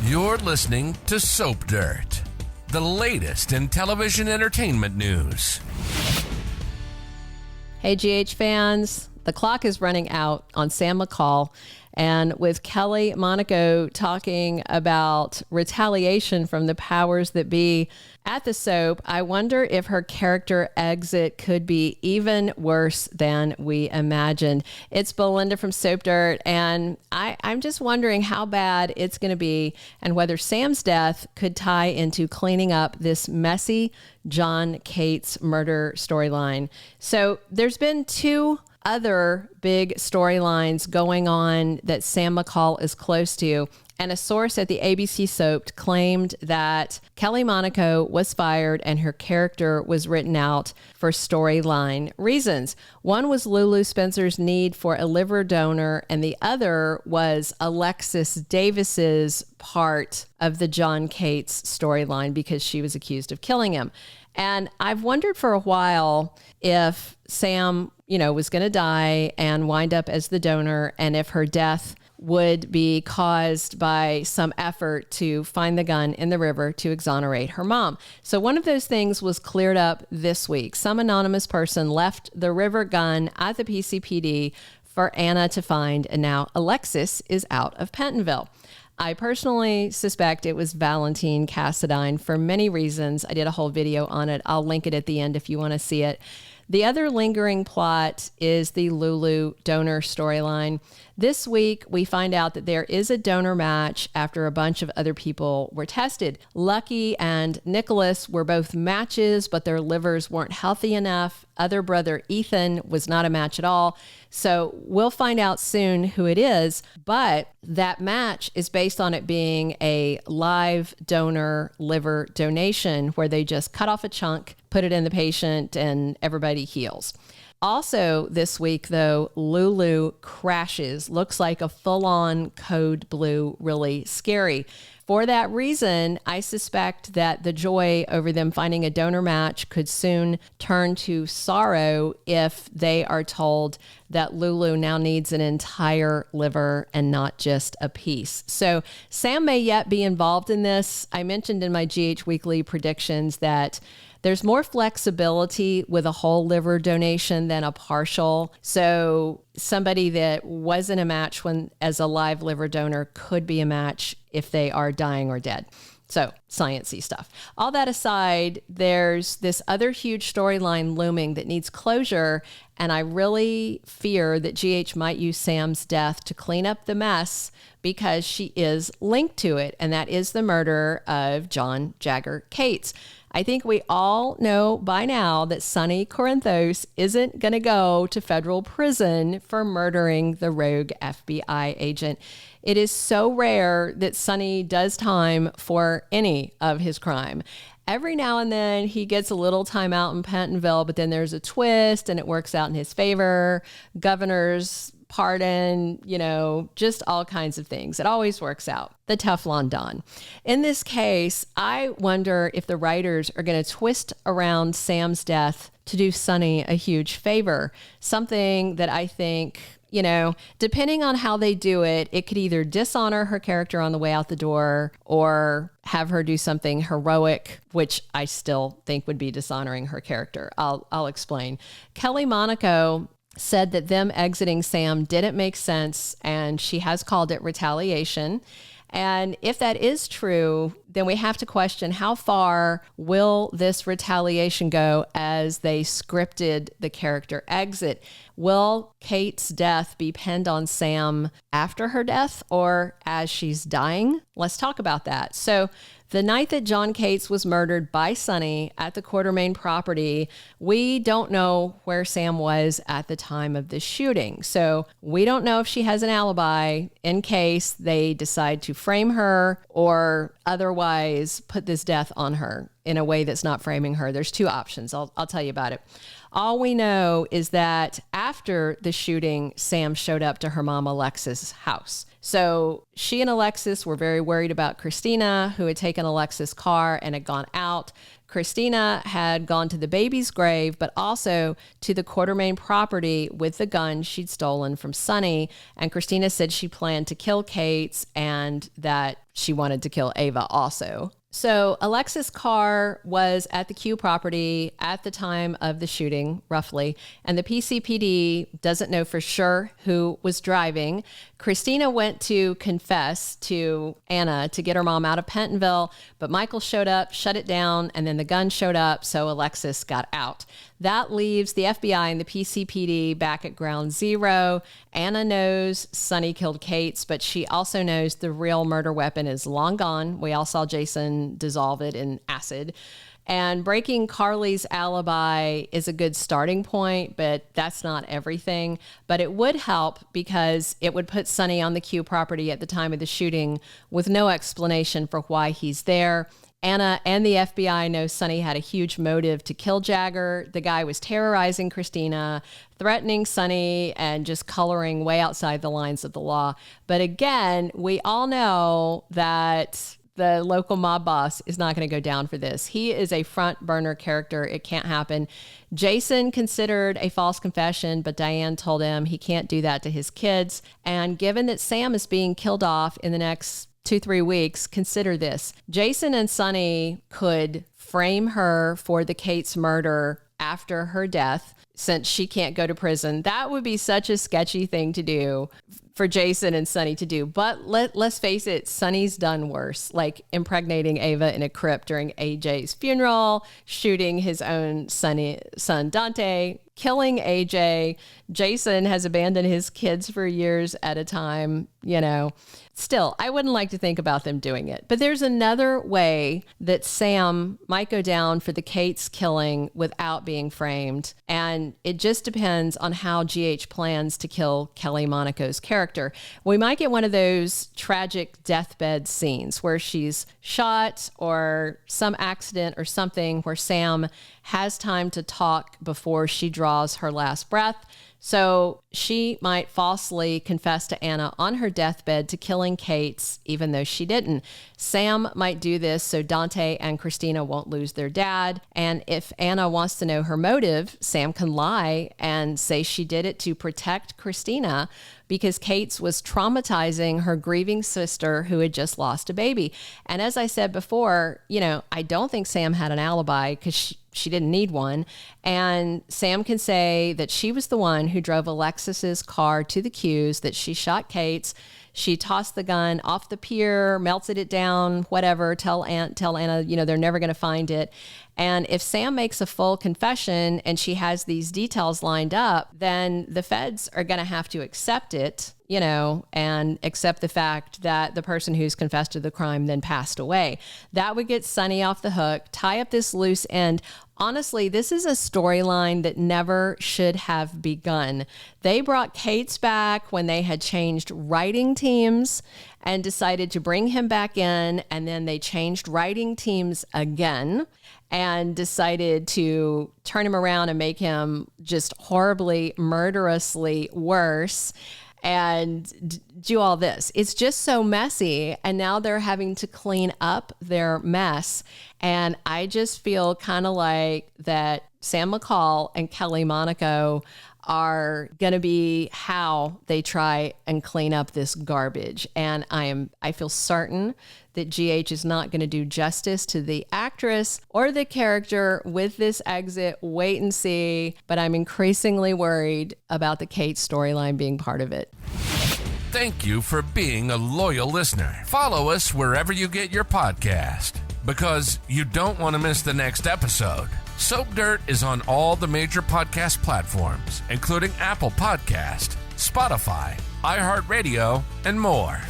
You're listening to Soap Dirt, the latest in television entertainment news. Hey, GH fans, the clock is running out on Sam McCall. And with Kelly Monaco talking about retaliation from the powers that be at the soap, I wonder if her character exit could be even worse than we imagined. It's Belinda from Soap Dirt, and I'm just wondering how bad it's going to be and whether Sam's death could tie into cleaning up this messy John Cates murder storyline. So there's been two other big storylines going on that Sam McCall is close to, and a source at the ABC soap claimed that Kelly Monaco was fired and her character was written out for storyline reasons. One was Lulu Spencer's need for a liver donor, and the other was Alexis Davis's part of the John Cates storyline because she was accused of killing him. And I've wondered for a while if Sam, was going to die and wind up as the donor, and if her death would be caused by some effort to find the gun in the river to exonerate her mom. So one of those things was cleared up this week. Some anonymous person left the river gun at the PCPD for Anna to find, and now Alexis is out of Pentonville. I personally suspect it was Valentine Cassadine for many reasons. I did a whole video on it. I'll link it at the end if you want to see it. The other lingering plot is the Lulu donor storyline. This week, we find out that there is a donor match after a bunch of other people were tested. Lucky and Nicholas were both matches, but their livers weren't healthy enough. Other brother Ethan was not a match at all. So we'll find out soon who it is, but that match is based on it being a live donor liver donation where they just cut off a chunk, put it in the patient, and everybody heals. Also this week, though, Lulu crashes. Looks like a full-on code blue, really scary. For that reason, I suspect that the joy over them finding a donor match could soon turn to sorrow if they are told that Lulu now needs an entire liver and not just a piece. So Sam may yet be involved in this. I mentioned in my GH Weekly predictions that there's more flexibility with a whole liver donation than a partial. So somebody that wasn't a match as a live liver donor could be a match if they are dying or dead. So science-y stuff. All that aside, there's this other huge storyline looming that needs closure, and I really fear that GH might use Sam's death to clean up the mess because she is linked to it, and that is the murder of John Jagger Cates. I think we all know by now that Sonny Corinthos isn't going to go to federal prison for murdering the rogue FBI agent. It is so rare that Sonny does time for any of his crime. Every now and then he gets a little time out in Pentonville, but then there's a twist and it works out in his favor. Governor's pardon, just all kinds of things. It always works out. The Teflon Don. In this case, I wonder if the writers are going to twist around Sam's death to do Sonny a huge favor. Something that I think, depending on how they do it, it could either dishonor her character on the way out the door or have her do something heroic, which I still think would be dishonoring her character. I'll explain. Kelly Monaco said that them exiting Sam didn't make sense, and she has called it retaliation. And if that is true, then we have to question how far will this retaliation go as they scripted the character exit? Will Kate's death be pinned on Sam after her death or as she's dying? Let's talk about that. So the night that John Cates was murdered by Sonny at the Quartermain property, we don't know where Sam was at the time of the shooting. So we don't know if she has an alibi in case they decide to frame her or otherwise put this death on her in a way that's not framing her. There's two options. I'll tell you about it. All we know is that after the shooting, Sam showed up to her mom Alexis' house. So she and Alexis were very worried about Christina, who had taken Alexis' car and had gone out. Christina had gone to the baby's grave, but also to the Quartermain property with the gun she'd stolen from Sonny. And Christina said she planned to kill Kate and that she wanted to kill Ava also. So Alexis' car was at the Q property at the time of the shooting, roughly, and the PCPD doesn't know for sure who was driving. Christina went to confess to Anna to get her mom out of Pentonville, but Michael showed up, shut it down, and then the gun showed up, so Alexis got out. That leaves the FBI and the PCPD back at ground zero. Anna knows Sonny killed Kate, but she also knows the real murder weapon is long gone. We all saw Jason dissolve it in acid. And breaking Carly's alibi is a good starting point, but that's not everything. But it would help because it would put Sonny on the Q property at the time of the shooting with no explanation for why he's there. Anna and the FBI know Sonny had a huge motive to kill Jagger. The guy was terrorizing Christina, threatening Sonny, and just coloring way outside the lines of the law. But again, we all know that the local mob boss is not going to go down for this. He is a front burner character. It can't happen. Jason considered a false confession, but Diane told him he can't do that to his kids. And given that Sam is being killed off in the next 2-3 weeks, consider this. Jason and Sonny could frame her for the Kate's murder after her death, since she can't go to prison. That would be such a sketchy thing to do for Jason and Sonny to do. But let's face it, Sonny's done worse, like impregnating Ava in a crypt during AJ's funeral, shooting his own son Dante, killing AJ. Jason has abandoned his kids for years at a time, you know. Still, I wouldn't like to think about them doing it. But there's another way that Sam might go down for the Kate's killing without being framed. And it just depends on how GH plans to kill Kelly Monaco's character. We might get one of those tragic deathbed scenes where she's shot or some accident or something where Sam has time to talk before she draws her last breath. So she might falsely confess to Anna on her deathbed to killing Kate, even though she didn't. Sam might do this so Dante and Christina won't lose their dad. And if Anna wants to know her motive, Sam can lie and say she did it to protect Christina because Kate was traumatizing her grieving sister who had just lost a baby. And as I said before, you know, I don't think Sam had an alibi because she didn't need one. And Sam can say that she was the one who drove Alexis's car to the Q's, that she shot Kate's. She tossed the gun off the pier, melted it down, whatever, tell Anna, you know, they're never going to find it. And if Sam makes a full confession and she has these details lined up, then the feds are going to have to accept it, you know, and accept the fact that the person who's confessed to the crime then passed away. That would get Sonny off the hook, tie up this loose end. Honestly, this is a storyline that never should have begun. They brought Kate's back when they had changed writing teams and decided to bring him back in, and then they changed writing teams again and decided to turn him around and make him just horribly, murderously worse and do all this. It's just so messy. And now they're having to clean up their mess. And I just feel kind of like that Sam McCall and Kelly Monaco are going to be how they try and clean up this garbage. And I feel certain that GH is not going to do justice to the actress or the character with this exit. Wait and see. But I'm increasingly worried about the Kate storyline being part of it. Thank you for being a loyal listener. Follow us wherever you get your podcast, because you don't want to miss the next episode. Soap Dirt is on all the major podcast platforms, including Apple Podcast, Spotify, iHeartRadio, and more.